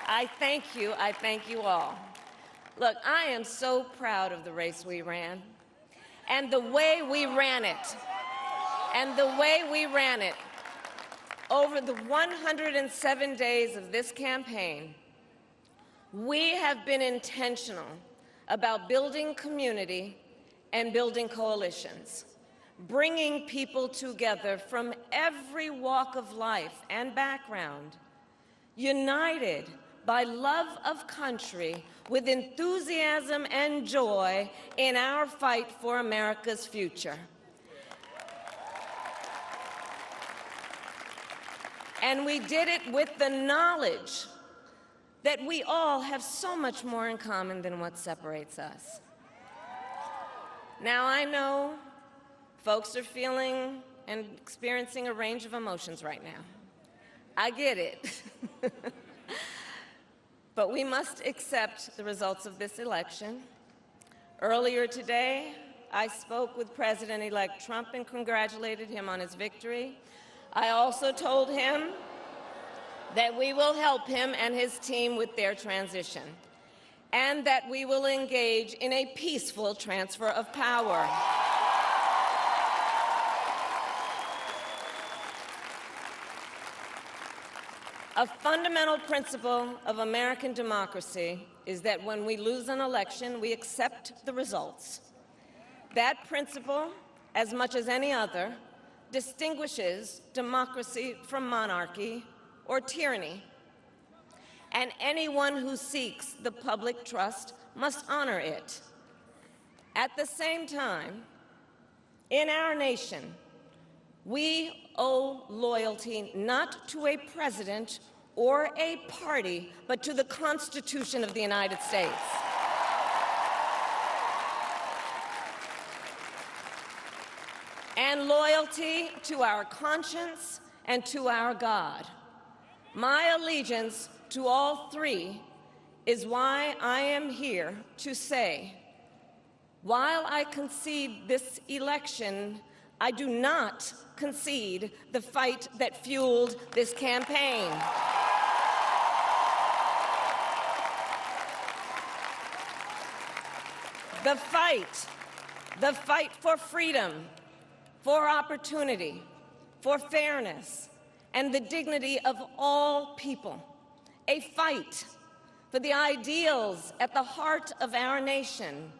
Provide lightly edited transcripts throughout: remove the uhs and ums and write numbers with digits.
I thank you all. Look, I am so proud of the race we ran, and the way we ran it, over the 107 days of this campaign. We have been intentional about building community and building coalitions, bringing people together from every walk of life and background, united by love of country with enthusiasm and joy in our fight for America's future. And we did it with the knowledge that we all have so much more in common than what separates us. Now, I know folks are feeling and experiencing a range of emotions right now. I get it. But we must accept the results of this election. Earlier today, I spoke with President-elect Trump and congratulated him on his victory. I also told him that we will help him and his team with their transition, and that we will engage in a peaceful transfer of power. A fundamental principle of American democracy is that when we lose an election, we accept the results. That principle, as much as any other, distinguishes democracy from monarchy or tyranny. And anyone who seeks the public trust must honor it. At the same time, in our nation, we owe loyalty not to a president or a party, but to the Constitution of the United States. And loyalty to our conscience and to our God. My allegiance to all three is why I am here to say, while I concede this election, I do not concede the fight that fueled this campaign. The fight for freedom, for opportunity, for fairness, and the dignity of all people. A fight for the ideals at the heart of our nation,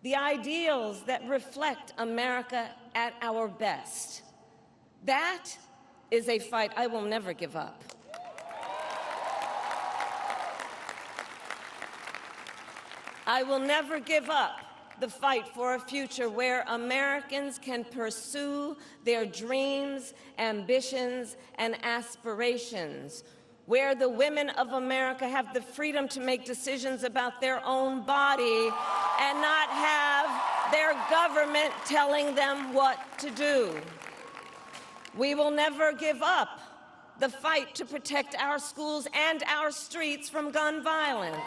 the ideals that reflect America at our best. That is a fight I will never give up. I will never give up the fight for a future where Americans can pursue their dreams, ambitions, and aspirations, where the women of America have the freedom to make decisions about their own body and not have their government telling them what to do. We will never give up the fight to protect our schools and our streets from gun violence.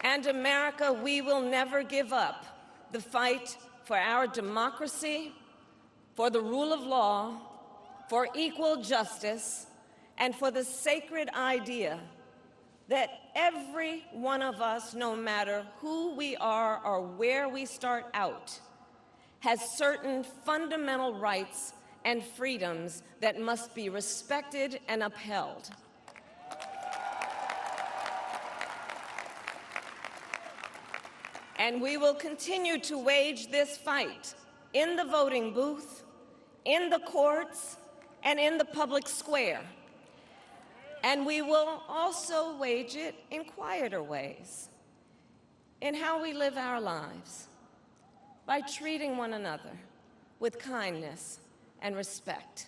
And America, we will never give up the fight for our democracy, for the rule of law, for equal justice, and for the sacred idea that every one of us, no matter who we are or where we start out, has certain fundamental rights and freedoms that must be respected and upheld. And we will continue to wage this fight in the voting booth, in the courts, and in the public square. And we will also wage it in quieter ways, in how we live our lives, by treating one another with kindness and respect,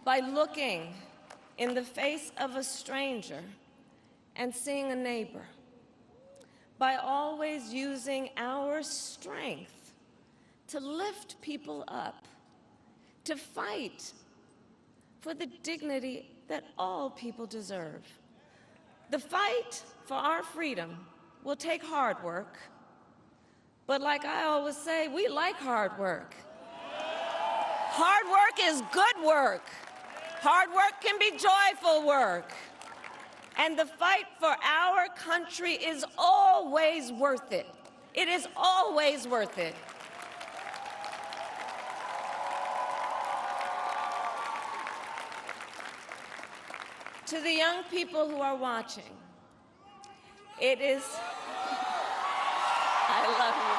by looking in the face of a stranger and seeing a neighbor, by always using our strength to lift people up, to fight for the dignity that all people deserve. The fight for our freedom will take hard work, but like I always say, we like hard work. Hard work is good work. Hard work can be joyful work. And the fight for our country is always worth it. It is always worth it. To the young people who are watching, it is, I love you.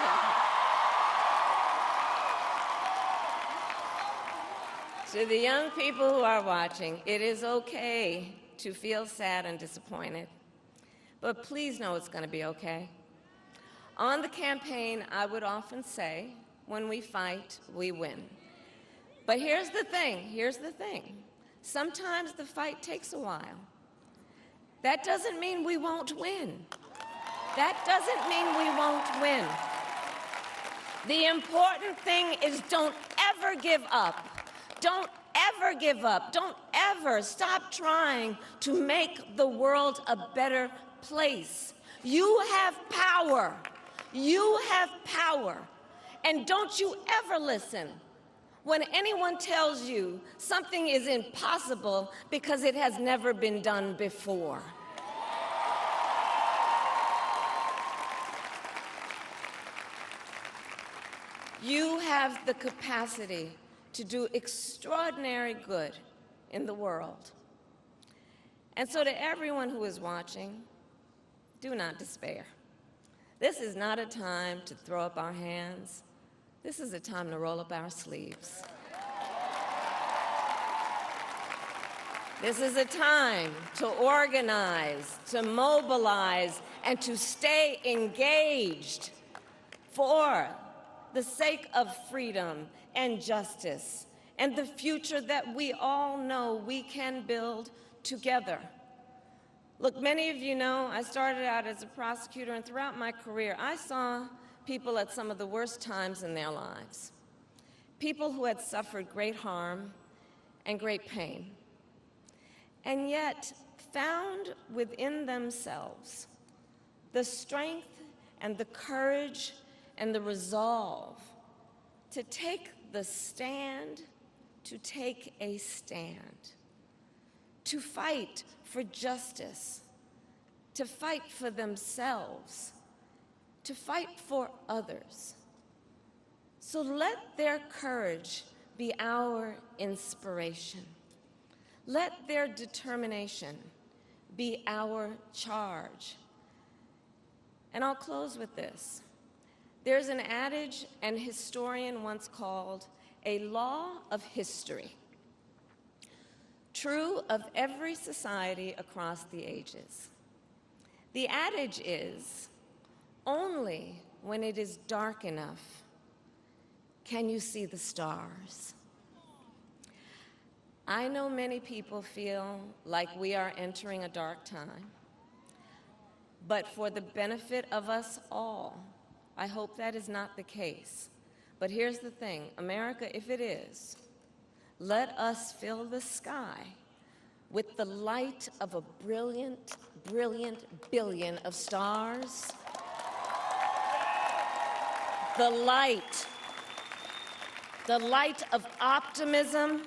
To the young people who are watching, it is okay to feel sad and disappointed, but please know it's going to be okay. On the campaign, I would often say, when we fight, we win. But here's the thing. Sometimes the fight takes a while. That doesn't mean we won't win. That doesn't mean we won't win. The important thing is don't ever give up. Don't ever give up. Don't ever stop trying to make the world a better place. You have power. You have power. And don't you ever listen when anyone tells you something is impossible because it has never been done before. You have the capacity to do extraordinary good in the world. And so to everyone who is watching, do not despair. This is not a time to throw up our hands. This is a time to roll up our sleeves. This is a time to organize, to mobilize, and to stay engaged for the sake of freedom and justice and the future that we all know we can build together. Look, many of you know I started out as a prosecutor, and throughout my career, I saw people at some of the worst times in their lives, people who had suffered great harm and great pain, and yet found within themselves the strength and the courage and the resolve to take the stand, to take a stand, to fight for justice, to fight for themselves, to fight for others. So let their courage be our inspiration. Let their determination be our charge. And I'll close with this. There's an adage an historian once called a law of history, true of every society across the ages. The adage is, only when it is dark enough can you see the stars. I know many people feel like we are entering a dark time, but for the benefit of us all, I hope that is not the case. But here's the thing, America, if it is, let us fill the sky with the light of a brilliant, brilliant billion of stars. The light of optimism,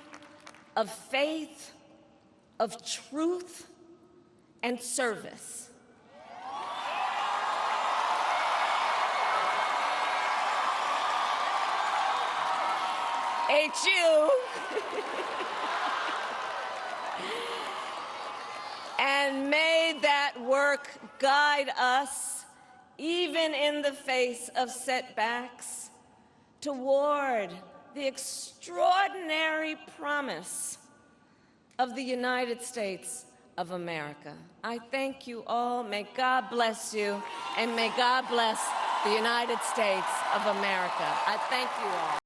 of faith, of truth, and service. HU. And may that work guide us, even in the face of setbacks, toward the extraordinary promise of the United States of America. I thank you all. May God bless you, and may God bless the United States of America. I thank you all.